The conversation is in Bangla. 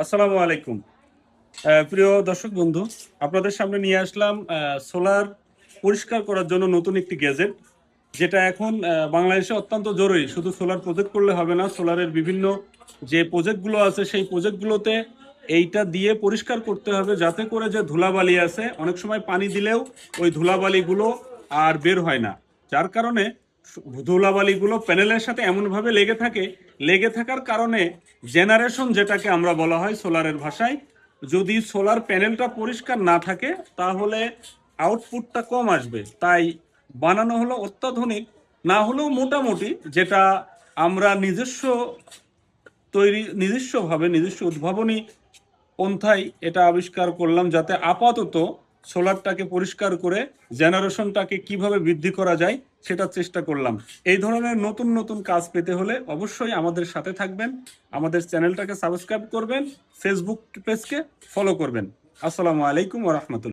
আসসালামু আলাইকুম। প্রিয় দর্শক বন্ধু, আপনাদের সামনে নিয়ে আসলাম সোলার পরিষ্কার করার জন্য নতুন একটি গ্যাজেট, যেটা এখন বাংলাদেশে অত্যন্ত জরুরি। শুধু সোলার প্রজেক্ট করলে হবে না, সোলারের বিভিন্ন যে প্রজেক্টগুলো আছে সেই প্রজেক্টগুলোতে এইটা দিয়ে পরিষ্কার করতে হবে, যাতে করে যে ধুলাবালি আছে, অনেক সময় পানি দিলেও ওই ধুলাবালিগুলো আর বের হয় না। যার কারণে ধুলাবালিগুলো প্যানেলের সাথে এমনভাবে লেগে থাকে, লেগে থাকার কারণে জেনারেশন, যেটাকে আমরা বলা হয় সোলারের ভাষায়, যদি সোলার প্যানেলটা পরিষ্কার না থাকে তাহলে আউটপুটটা কম আসবে। তাই বানানো হলো অত্যাধুনিক, না হলেও মোটামুটি, যেটা আমরা নিজস্বভাবে নিজস্ব উদ্ভাবনী পন্থায় এটা আবিষ্কার করলাম, যাতে আপাতত সোলারটাকে পরিষ্কার করে জেনারেশনটাকে কিভাবে বৃদ্ধি করা যায় সেটা চেষ্টা করলাম। এই ধরনের নতুন নতুন কাজ পেতে হলে অবশ্যই আমাদের সাথে থাকবেন, আমাদের চ্যানেলটাকে সাবস্ক্রাইব করবেন, ফেসবুক পেজকে ফলো করবেন। আসসালামু আলাইকুম ওয়া রাহমাতুল্লাহ।